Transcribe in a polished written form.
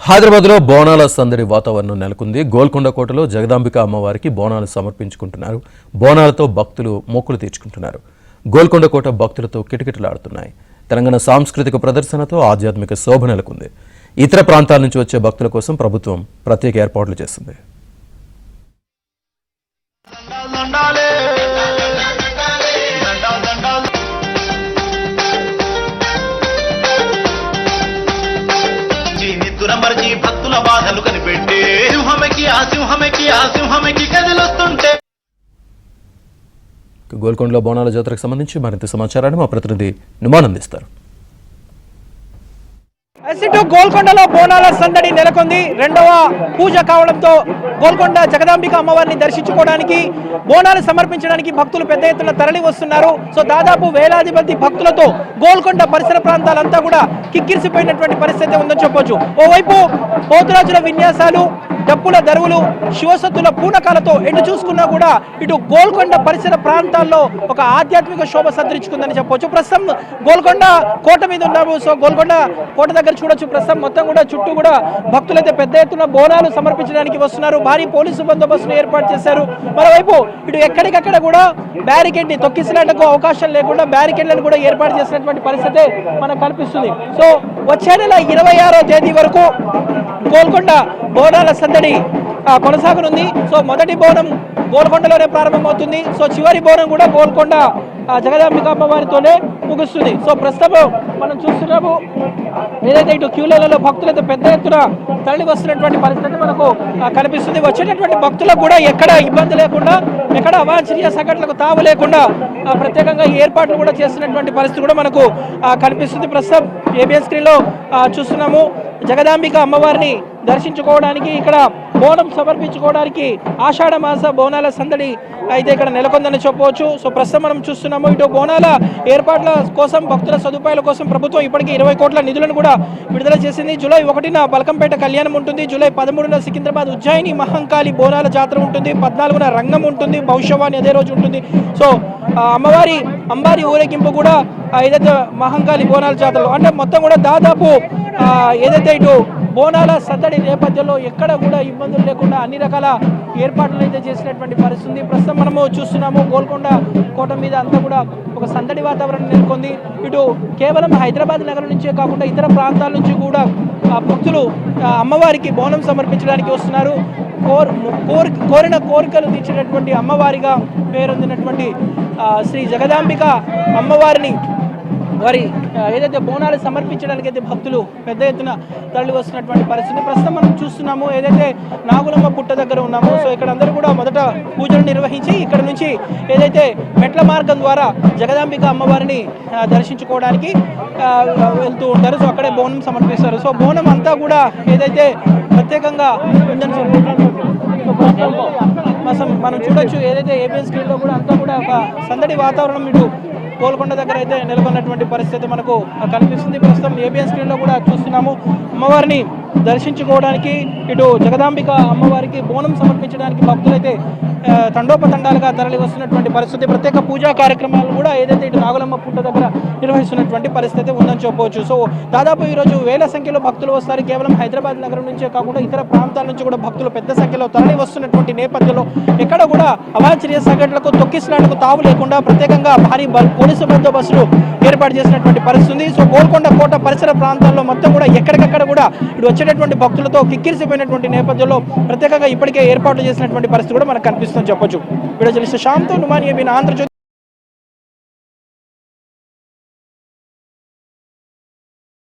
హైదరాబాద్లో బోనాల సందడి వాతావరణం నెలకొంది. గోల్కొండ కోటలో జగదాంబిక అమ్మవారికి బోనాలు సమర్పించుకుంటున్నారు. బోనాలతో భక్తులు మొక్కులు తీర్చుకుంటున్నారు. గోల్కొండ కోట భక్తులతో కిటకిటలాడుతున్నాయి. తెలంగాణ సాంస్కృతిక ప్రదర్శనతో ఆధ్యాత్మిక శోభ నెలకొంది. ఇతర ప్రాంతాల నుంచి వచ్చే భక్తుల కోసం ప్రభుత్వం ప్రత్యేక ఏర్పాట్లు చేసింది. భక్తుల బాధలు కనిపెట్టే సింహమెకి కదిలొస్తుంటే గోల్కొండలో బోనాల జాతరకు సంబంధించి మరింత సమాచారాన్ని మా ప్రతినిధి నుమాన్ అందిస్తారు. గోల్కొండలో బోనాల సందడి నెలకొంది. రెండవ పూజ కావడంతో గోల్కొండ జగదాంబిక అమ్మవారిని దర్శించుకోవడానికి బోనాలు సమర్పించడానికి భక్తులు పెద్ద ఎత్తున తరలి వస్తున్నారు. సో దాదాపు వేలాది మంది భక్తులతో గోల్కొండ పరిసర ప్రాంతాలంతా కూడా కిక్కిరిసిపోయినటువంటి పరిస్థితి ఉందని చెప్పొచ్చు. ఓవైపు పోతురాజుల విన్యాసాలు, డప్పుల దరువులు, శివసత్తుల పూనకాలతో ఎటు చూసుకున్నా కూడా ఇటు గోల్కొండ పరిసర ప్రాంతాల్లో ఒక ఆధ్యాత్మిక శోభ సంతరించుకుందని చెప్పొచ్చు. ప్రస్తుతం గోల్కొండ కోట మీద ఉన్నాము. సో గోల్కొండ కోట దగ్గర చూడొచ్చు. ప్రస్తుతం మొత్తం కూడా చుట్టూ కూడా భక్తులైతే పెద్ద ఎత్తున బోనాలు సమర్పించడానికి వస్తున్నారు. భారీ పోలీసు బందోబస్తును ఏర్పాటు చేశారు. మరోవైపు ఇటు ఎక్కడికక్కడ కూడా బ్యారికేడ్ ని తొక్కిసినట్టుకు అవకాశం లేకుండా బ్యారికేడ్లను కూడా ఏర్పాటు చేసినటువంటి పరిస్థితి మనకు కనిపిస్తుంది. సో వచ్చే నెల 26వ తేదీ వరకు గోల్కొండ బోనాల సందడి కొనసాగనుంది. సో మొదటి బోనం గోల్కొండలోనే ప్రారంభమవుతుంది. సో చివరి బోనం కూడా గోల్కొండ జగదాంబిక అమ్మవారితోనే ముగుస్తుంది. సో ప్రస్తుతం మనం చూస్తున్నాము ఏదైతే ఇటు క్యూలలో భక్తులైతే పెద్ద ఎత్తున తరలి వస్తున్నటువంటి పరిస్థితి మనకు కనిపిస్తుంది. వచ్చేటటువంటి భక్తులకు కూడా ఎక్కడ ఇబ్బంది లేకుండా, ఎక్కడ అవాంఛనీయ సంఘటనలకు తావు లేకుండా ప్రత్యేకంగా ఏర్పాట్లు కూడా చేస్తున్నటువంటి పరిస్థితి కూడా మనకు కనిపిస్తుంది. ప్రస్తుతం ఏబిఎన్ స్క్రీన్లో చూస్తున్నాము జగదాంబిక అమ్మవారిని దర్శించుకోవడానికి, ఇక్కడ బోనం సమర్పించుకోవడానికి ఆషాఢ మాస బోనాల సందడి అయితే ఇక్కడ నెలకొందని చెప్పవచ్చు. సో ప్రస్తుతం మనం చూస్తున్నాము ఇటు బోనాల ఏర్పాట్ల కోసం, భక్తుల సదుపాయాల కోసం ప్రభుత్వం ఇప్పటికీ 20 కోట్ల నిధులను కూడా విడుదల చేసింది. జూలై 1న బల్కంపేట కళ్యాణం ఉంటుంది. జూలై 13న సికింద్రాబాద్ ఉజ్జయిని మహంకాళి బోనాల జాతర ఉంటుంది. 14న రంగం ఉంటుంది. భవిష్యవాణి అదే రోజు ఉంటుంది. సో అంబారి ఊరేగింపు కూడా ఏదైతే మహంకాళి బోనాల జాతరలో అంటే మొత్తం కూడా దాదాపు ఏదైతే ఇటు బోనాల సందడి నేపథ్యంలో ఎక్కడ కూడా ఇబ్బందులు లేకుండా అన్ని రకాల ఏర్పాట్లు అయితే చేసినటువంటి పరిస్థితి ప్రస్తుతం మనము చూస్తున్నాము. గోల్కొండ కోట మీద అంతా కూడా ఒక సందడి వాతావరణం నెలకొంది. ఇటు కేవలం హైదరాబాద్ నగరం నుంచే కాకుండా ఇతర ప్రాంతాల నుంచి కూడా భక్తులు అమ్మవారికి బోనం సమర్పించడానికి వస్తున్నారు. కోరిన కోరికలు తీర్చినటువంటి అమ్మవారిగా పేరొందినటువంటి శ్రీ జగదాంబిక అమ్మవారిని వారి ఏదైతే బోనాలు సమర్పించడానికి అయితే భక్తులు పెద్ద ఎత్తున తరలి వస్తున్నటువంటి పరిస్థితి ప్రస్తుతం మనం చూస్తున్నాము. ఏదైతే నాగులమ్మ పుట్ట దగ్గర ఉన్నామో సో ఇక్కడ అందరూ కూడా మొదట పూజలు నిర్వహించి ఇక్కడ నుంచి ఏదైతే మెట్ల మార్గం ద్వారా జగదాంబిక అమ్మవారిని దర్శించుకోవడానికి వెళ్తూ ఉంటారు. సో అక్కడే బోనం సమర్పిస్తారు. సో బోనం అంతా కూడా ఏదైతే ప్రత్యేకంగా మనం చూడొచ్చు. ఏదైతే ఏబిఎన్ స్క్రీన్లో కూడా అంతా కూడా ఒక సందడి వాతావరణం ఇటు గోల్కొండ దగ్గర అయితే నెలకొన్నటువంటి పరిస్థితి మనకు కనిపిస్తుంది. ప్రస్తుతం ఏబిఎన్ స్క్రీన్లో కూడా చూస్తున్నాము అమ్మవారిని దర్శించుకోవడానికి, ఇటు జగదాంబిక అమ్మవారికి బోనం సమర్పించడానికి భక్తులైతే తండోపతండాలుగా తరలి వస్తున్నటువంటి పరిస్థితి. ప్రత్యేక పూజా కార్యక్రమాలు కూడా ఏదైతే ఇటు నాగులమ్మ పుట్ట దగ్గర నిర్వహిస్తున్నటువంటి పరిస్థితి ఉందని చెప్పవచ్చు. సో దాదాపు ఈరోజు వేల సంఖ్యలో భక్తులు వస్తారు. కేవలం హైదరాబాద్ నగరం నుంచే కాకుండా ఇతర ప్రాంతాల నుంచి కూడా భక్తులు పెద్ద సంఖ్యలో తరలి వస్తున్నటువంటి నేపథ్యంలో ఎక్కడ కూడా అవాంఛనీయ సంఘటనలకు తొక్కిసలాటకు తావు లేకుండా ప్రత్యేకంగా భారీ పోలీసు బందోబస్తులు ఏర్పాటు చేసినటువంటి పరిస్థితి. సో గోల్కొండ కోట పరిసర ప్రాంతాల్లో మొత్తం కూడా ఎక్కడికక్కడ కూడా ఇటు వచ్చేటటువంటి భక్తులతో కిక్కిరిసిపోయినటువంటి నేపథ్యంలో ప్రత్యేకంగా ఇప్పటికే ఏర్పాట్లు చేసినటువంటి పరిస్థితి కూడా మనకు కనిపిస్తుందని చెప్పొచ్చు. వీడియో జర్నలిస్ట్ శ్యామ్తో నుమాన్, ఏబిఎన్ ఆంధ్రజ్యోతి.